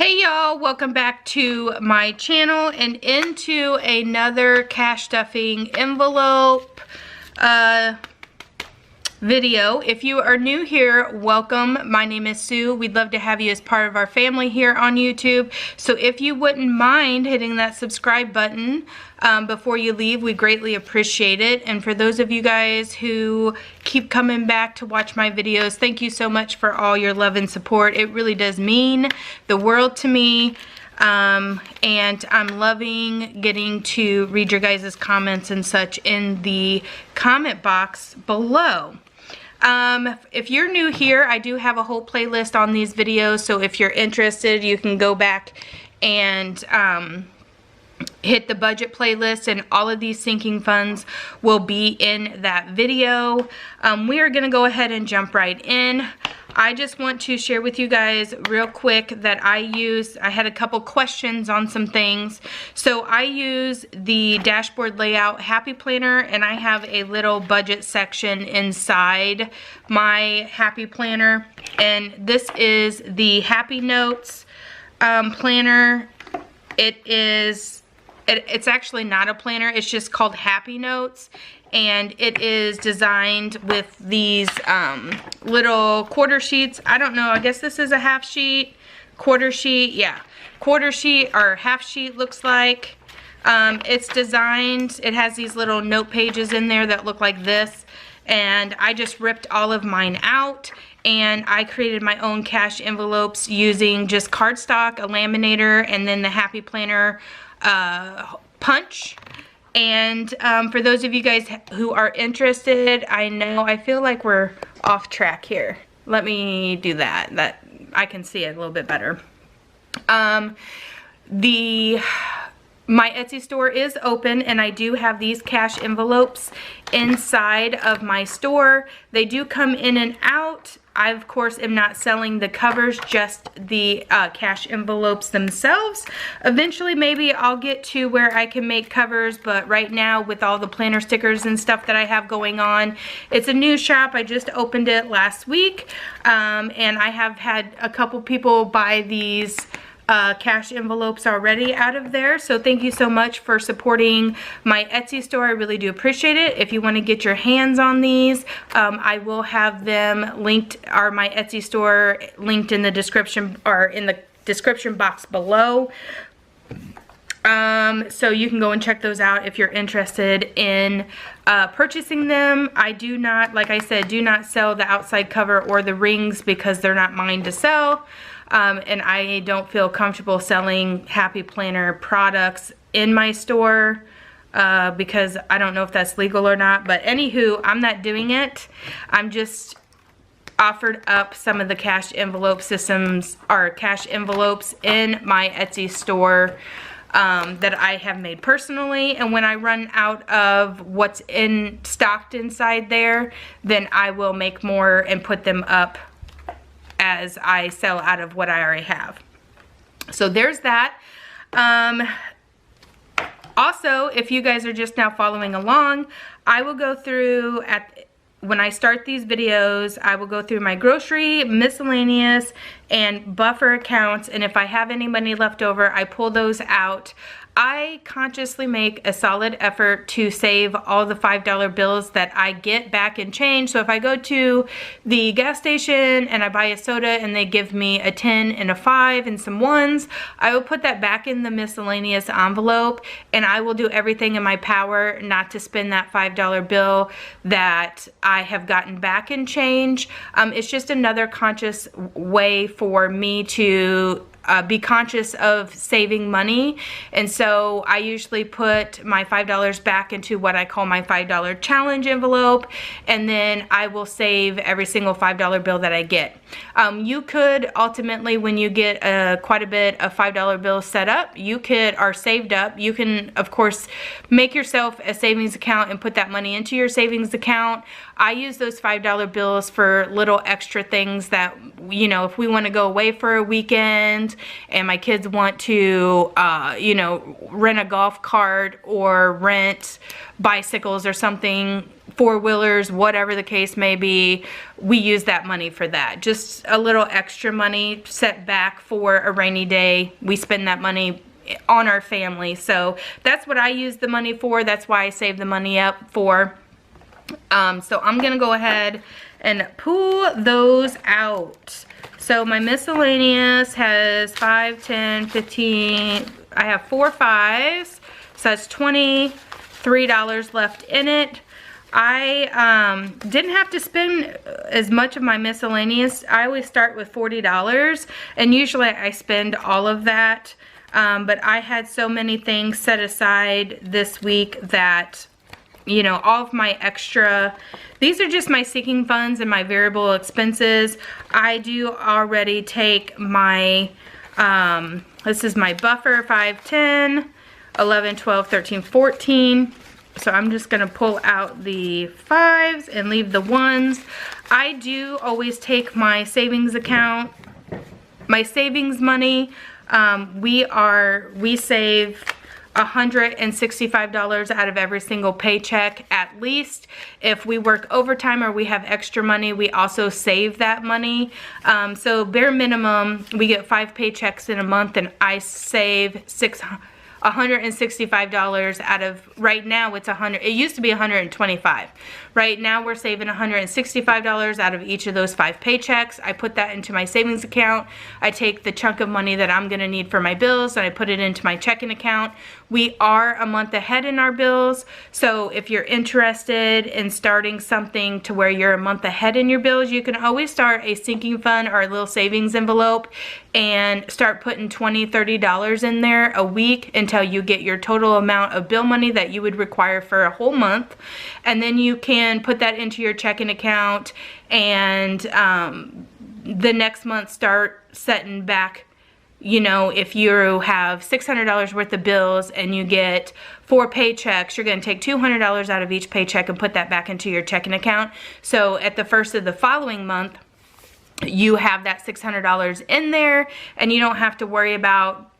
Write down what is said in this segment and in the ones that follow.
Hey y'all, welcome back to my channel and into another cash stuffing envelope video. If you are new here, welcome. My name is Sue. We'd love to have you as part of our family here on YouTube. So if you wouldn't mind hitting that subscribe button before you leave, we greatly appreciate it. And for those of you guys who keep coming back to watch my videos, thank you so much for all your love and support. It really does mean the world to me. And I'm loving getting to read your guys' comments and such in the comment box below. If you're new here, I do have a whole playlist on these videos, so if you're interested, you can go back and hit the budget playlist, and all of these sinking funds will be in that video. We are going to go ahead and jump right in. I just want to share with you guys real quick that I had a couple questions on some things. So I use the dashboard layout Happy Planner, and I have a little budget section inside my Happy Planner. And this is the Happy Notes planner. It's actually not a planner, it's just called Happy Notes, and it is designed with these little quarter sheets. I don't know, I guess this is a half sheet, quarter sheet, yeah, quarter sheet or half sheet looks like. It's designed, it has these little note pages in there that look like this, and I just ripped all of mine out and I created my own cash envelopes using just cardstock, a laminator, and then the Happy Planner punch. And for those of you guys who are interested, I feel like we're off track here. Let me do that I can see it a little bit better. My Etsy store is open, and I do have these cash envelopes inside of my store. They do come in and out. I, of course, am not selling the covers, just the cash envelopes themselves. Eventually, maybe I'll get to where I can make covers, but right now, with all the planner stickers and stuff that I have going on, it's a new shop. I just opened it last week, and I have had a couple people buy these cash envelopes already out of there. So thank you so much for supporting my Etsy store. I really do appreciate it. If you want to get your hands on these, I will have them linked, or my Etsy store linked in the description, or in the description box below. So you can go and check those out if you're interested in purchasing them. I do not, like I said, do not sell the outside cover or the rings because they're not mine to sell. And I don't feel comfortable selling Happy Planner products in my store because I don't know if that's legal or not. But anywho, I'm not doing it. I'm just offered up some of the cash envelope systems, or cash envelopes, in my Etsy store that I have made personally. And when I run out of what's stocked inside there, then I will make more and put them up as I sell out of what I already have. So there's that. Also, if you guys are just now following along, I will go through, when I start these videos, I will go through my grocery, miscellaneous, and buffer accounts, and if I have any money left over, I pull those out. I consciously make a solid effort to save all the $5 bills that I get back in change. So if I go to the gas station and I buy a soda and they give me a 10 and a 5 and some ones, I will put that back in the miscellaneous envelope, and I will do everything in my power not to spend that $5 bill that I have gotten back in change. It's just another conscious way for me to be conscious of saving money. And so I usually put my $5 back into what I call my $5 challenge envelope, and then I will save every single $5 bill that I get. You could ultimately, when you get quite a bit of $5 bills set up, or saved up, you can of course make yourself a savings account and put that money into your savings account. I use those $5 bills for little extra things that, you know, if we want to go away for a weekend and my kids want to, you know, rent a golf cart or rent bicycles or something four-wheelers, whatever the case may be, we use that money for that. Just a little extra money set back for a rainy day. We spend that money on our family. So that's what I use the money for. That's why I save the money up for. So I'm gonna go ahead and pull those out. So my miscellaneous has 5, 10, 15, I have 4 5s, so that's $23 left in it. I didn't have to spend as much of my miscellaneous. I always start with $40, and usually I spend all of that. But I had so many things set aside this week that, you know, all of my extra, these are just my sinking funds and my variable expenses. I do already take my, this is my buffer, 5, 10, 11, 12, 13, 14. So I'm just gonna pull out the 5s and leave the 1s. I do always take my savings account, my savings money. We save $165 out of every single paycheck at least. If we work overtime or we have extra money, we also save that money. So bare minimum, we get 5 paychecks in a month, and I save $165 out of, right now it's 100, it used to be 125. Right now we're saving $165 out of each of those 5 paychecks. I put that into my savings account. I take the chunk of money that I'm gonna need for my bills and I put it into my checking account. We are a month ahead in our bills, so if you're interested in starting something to where you're a month ahead in your bills, you can always start a sinking fund or a little savings envelope and start putting $20, $30 in there a week until you get your total amount of bill money that you would require for a whole month. And then you can put that into your checking account, and the next month start setting back. You know, if you have $600 worth of bills and you get 4 paychecks, you're going to take $200 out of each paycheck and put that back into your checking account. So at the first of the following month, you have that $600 in there, and you don't have to worry about,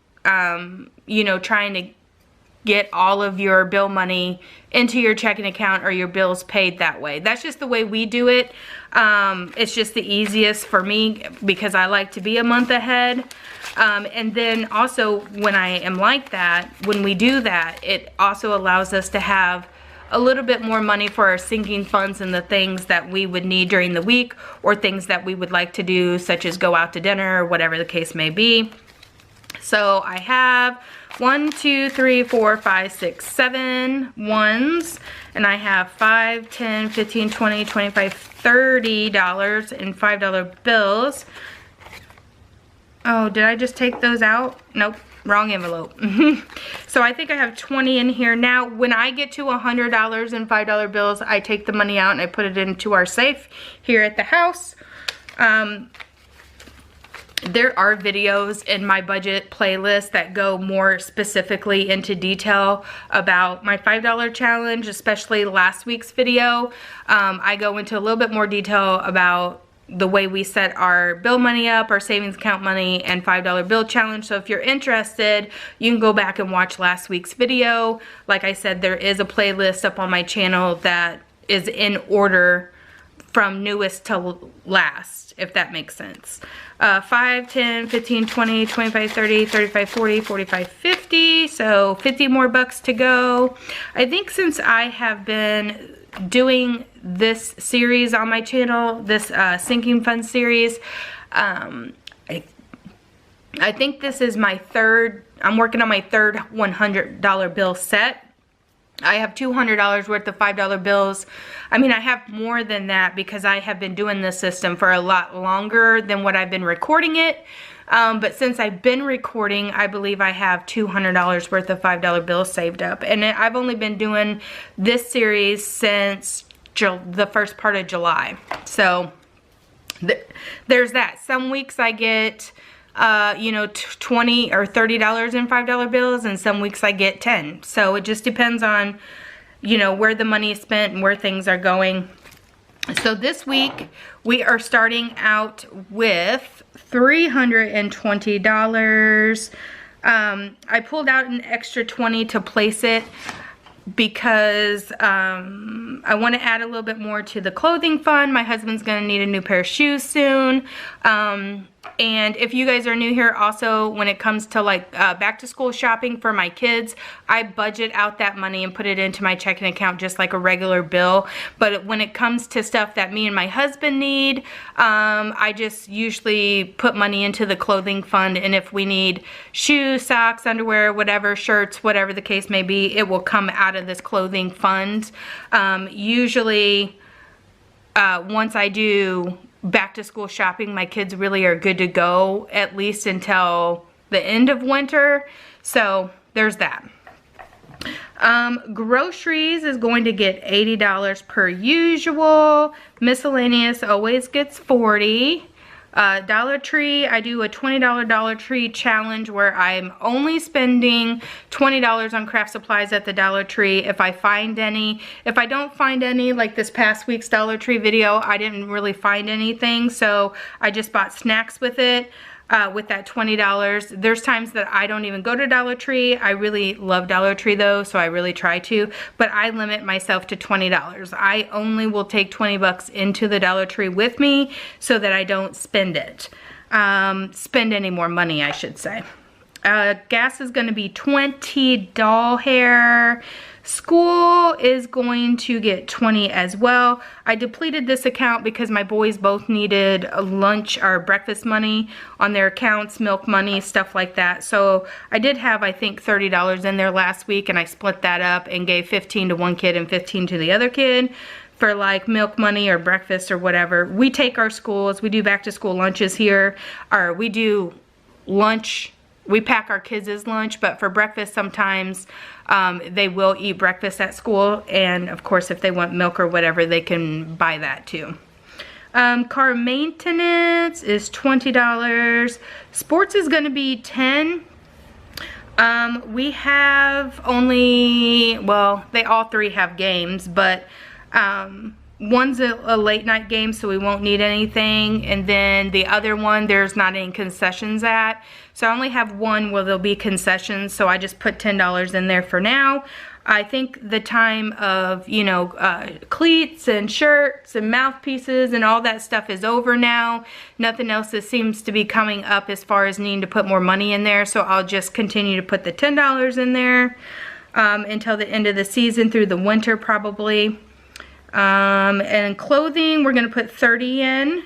you know, trying to get all of your bill money into your checking account or your bills paid that way. That's just the way we do it. It's just the easiest for me because I like to be a month ahead. And then also when I am like that, when we do that, it also allows us to have a little bit more money for our sinking funds and the things that we would need during the week, or things that we would like to do, such as go out to dinner or whatever the case may be. So I have 1, 2, 3, 4, 5, 6, 7 ones, and I have 5, 10, 15, 20, 25, $30 in $5 bills. Oh, did I just take those out? Nope, wrong envelope. So I think I have 20 in here. Now, when I get to $100 in $5 bills, I take the money out and I put it into our safe here at the house. There are videos in my budget playlist that go more specifically into detail about my $5 challenge, especially last week's video. I go into a little bit more detail about the way we set our bill money up, our savings account money, and $5 bill challenge. So if you're interested, you can go back and watch last week's video. Like I said, there is a playlist up on my channel that is in order from newest to last, if that makes sense. 5, 10, 15, 20, 25, 30, 35, 40, 45, 50. So 50 more bucks to go. I think since I have been doing this series on my channel, this sinking fund series, I think this is my third, I'm working on my third $100 bill set. I have $200 worth of $5 bills. I mean, I have more than that because I have been doing this system for a lot longer than what I've been recording it. But since I've been recording, I believe I have $200 worth of $5 bills saved up. And I've only been doing this series since the first part of July. So there's that. Some weeks I get you know, $20 or $30 in $5 bills, and some weeks I get 10. So it just depends on, you know, where the money is spent and where things are going. So this week we are starting out with $320. I pulled out an extra 20 to place it because I want to add a little bit more to the clothing fund. My husband's going to need a new pair of shoes soon. And if you guys are new here, also when it comes to like back to school shopping for my kids, I budget out that money and put it into my checking account just like a regular bill. But when it comes to stuff that me and my husband need, I just usually put money into the clothing fund, and if we need shoes, socks, underwear, whatever, shirts, whatever the case may be, it will come out of this clothing fund. Usually once I do back to school shopping, my kids really are good to go at least until the end of winter. So there's that. Groceries is going to get $80 per usual. Miscellaneous always gets $40. Dollar Tree, I do a $20 Dollar Tree challenge where I'm only spending $20 on craft supplies at the Dollar Tree if I find any. If I don't find any, like this past week's Dollar Tree video, I didn't really find anything, so I just bought snacks with it. With that $20. There's times that I don't even go to Dollar Tree. I really love Dollar Tree though, so I really try to, but I limit myself to $20. I only will take 20 bucks into the Dollar Tree with me so that I don't spend it. Spend any more money, I should say. Gas is gonna be $20. Doll hair. School is going to get $20 as well. I depleted this account because my boys both needed a lunch or breakfast money on their accounts, milk money, stuff like that. So I did have, I think, $30 in there last week, and I split that up and gave 15 to one kid and 15 to the other kid for like milk money or breakfast or whatever. We take our schools, we do back to school lunches here, or we do lunch. We pack our kids' lunch, but for breakfast sometimes they will eat breakfast at school, and of course if they want milk or whatever, they can buy that too. Car maintenance is $20. Sports is going to be $10. We have only, well, they all three have games, but one's a late night game, so we won't need anything, and then the other one there's not any concessions at. So I only have one where there'll be concessions, so I just put $10 in there for now. I think the time of, you know, cleats and shirts and mouthpieces and all that stuff is over now. Nothing else that seems to be coming up as far as needing to put more money in there, so I'll just continue to put the $10 in there until the end of the season, through the winter probably. And clothing, we're going to put $30 in.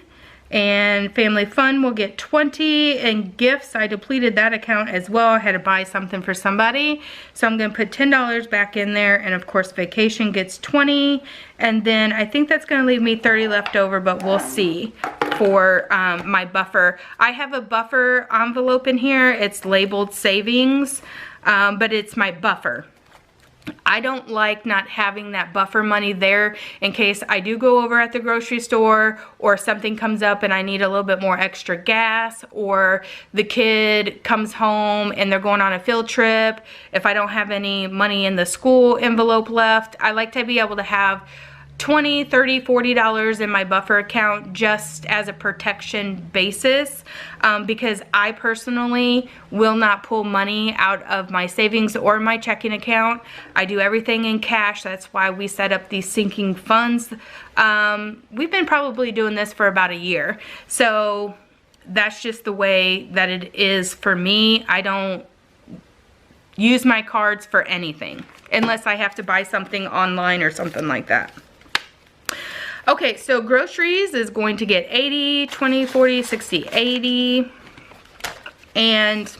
And family fun will get $20, and gifts, I depleted that account as well. I had to buy something for somebody, so I'm going to put $10 back in there. And of course vacation gets $20, and then I think that's going to leave me $30 left over, but we'll see for my buffer. I have a buffer envelope in here. It's labeled savings, but it's my buffer. I don't like not having that buffer money there in case I do go over at the grocery store, or something comes up and I need a little bit more extra gas, or the kid comes home and they're going on a field trip. If I don't have any money in the school envelope left, I like to be able to have $20, $30, $40 in my buffer account just as a protection basis, because I personally will not pull money out of my savings or my checking account. I do everything in cash. That's why we set up these sinking funds. We've been probably doing this for about a year, so that's just the way that it is for me. I don't use my cards for anything unless I have to buy something online or something like that. Okay, so groceries is going to get $80, $20, $40, $60, $80. And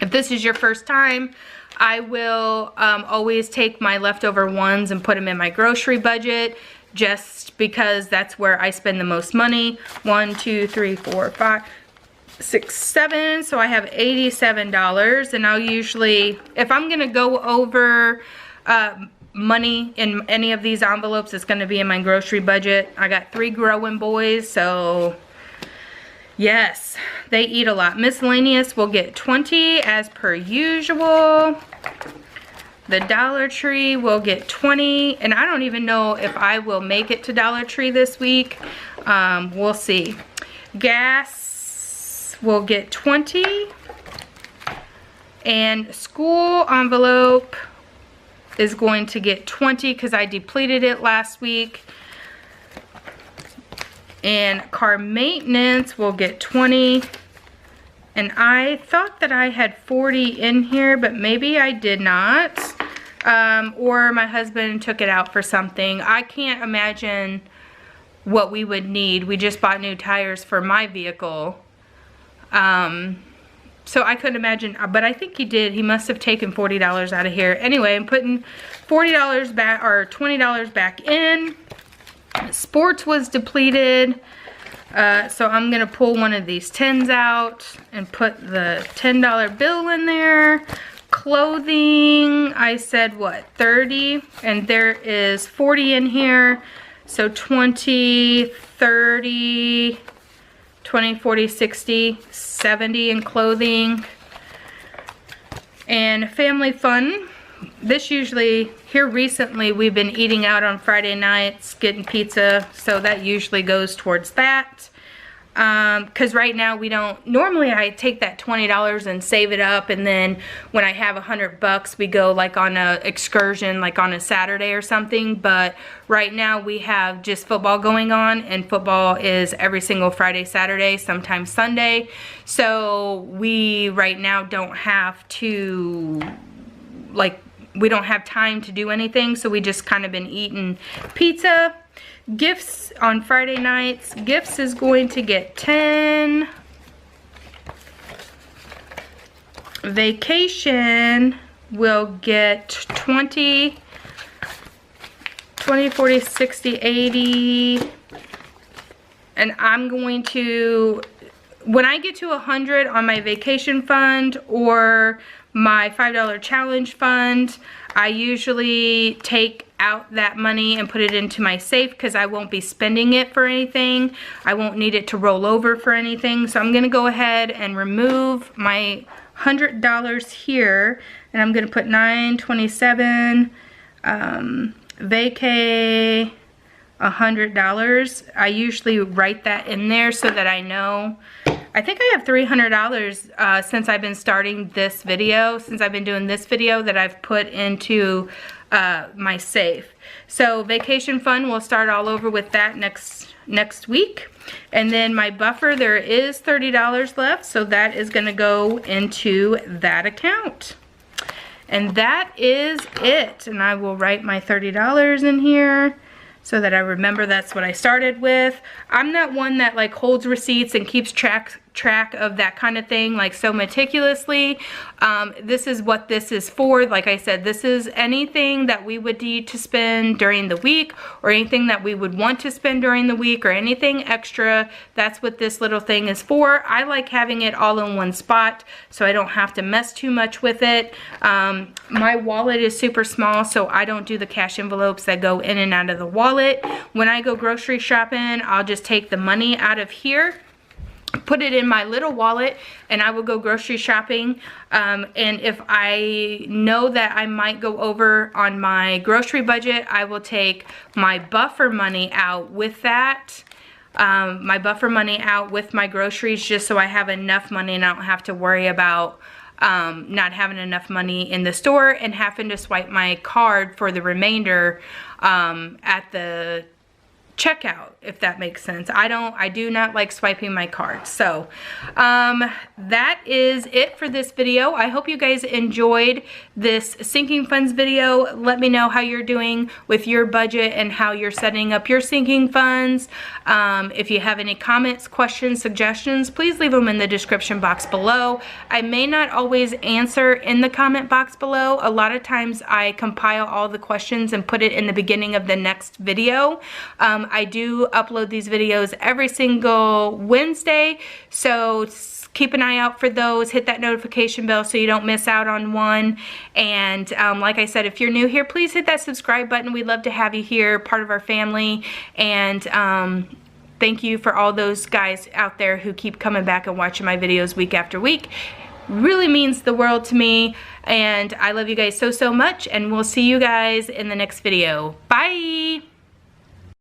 if this is your first time, I will always take my leftover ones and put them in my grocery budget, just because that's where I spend the most money. 1, 2, 3, 4, 5, 6, 7. So I have $87, and I'll usually, if I'm gonna go over money in any of these envelopes, it's going to be in my grocery budget. I got 3 growing boys, so yes, they eat a lot. Miscellaneous will get $20 as per usual. The Dollar Tree will get $20, and I don't even know if I will make it to Dollar Tree this week. We'll see. Gas will get $20, and school envelope is going to get 20 because I depleted it last week. And car maintenance will get 20. And I thought that I had 40 in here, but maybe I did not. Or my husband took it out for something. I can't imagine what we would need. We just bought new tires for my vehicle. So I couldn't imagine, but I think he did. He must have taken $40 out of here. Anyway, I'm putting $40 back, or $20 back in. Sports was depleted. So I'm gonna pull one of these 10s out and put the $10 bill in there. Clothing, I said what, 30? And there is 40 in here. So 20, 30, 20, 40, 60, 70 in clothing. And family fun. This usually, here recently, we've been eating out on Friday nights, getting pizza, so that usually goes towards that. Because right now we don't, normally I take that $20 and save it up, and then when I have $100 we go like on a excursion, like on a Saturday or something. But right now we have just football going on, and football is every single Friday, Saturday, sometimes Sunday. So we right now don't have to, like, we don't have time to do anything, so we just kind of been eating pizza. Gifts on Friday nights. Gifts is going to get 10. Vacation will get 20. 20, 40, 60, 80. And I'm going to, when I get to 100 on my vacation fund or my $5 challenge fund, I usually take out that money and put it into my safe because I won't be spending it for anything. I won't need it to roll over for anything. So I'm gonna go ahead and remove my $100 here, and I'm gonna put $927, vacay, $100. I usually write that in there so that I know. I think I have $300 since I've been starting this video, since I've been doing this video, that I've put into my safe. So vacation fund, we'll start all over with that next week. And then my buffer, there is $30 left, so that is gonna go into that account. And that is it. And I will write my $30 in here so that I remember that's what I started with. I'm not one that like holds receipts and keeps track of that kind of thing like so meticulously. This is what this is for. Like I said, this is anything that we would need to spend during the week, or anything that we would want to spend during the week, or anything extra. That's what this little thing is for. I like having it all in one spot so I don't have to mess too much with it. My wallet is super small, so I don't do the cash envelopes that go in and out of the wallet. When I go grocery shopping, I'll just take the money out of here, put it in my little wallet, and I will go grocery shopping. And if I know that I might go over on my grocery budget, I will take my buffer money out with that. My buffer money out with my groceries, just so I have enough money and I don't have to worry about not having enough money in the store and having to swipe my card for the remainder at the checkout, if that makes sense. I do not like swiping my card. So that is it for this video. I hope you guys enjoyed this sinking funds video. Let me know how you're doing with your budget and how you're setting up your sinking funds. If you have any comments, questions, suggestions, please leave them in the description box below. I may not always answer in the comment box below. A lot of times I compile all the questions and put it in the beginning of the next video. I do upload these videos every single Wednesday, so keep an eye out for those. Hit that notification bell so you don't miss out on one. And like I said, if you're new here, please hit that subscribe button. We'd love to have you here, part of our family. And thank you for all those guys out there who keep coming back and watching my videos week after week. Really means the world to me, and I love you guys so much, and we'll see you guys in the next video. Bye!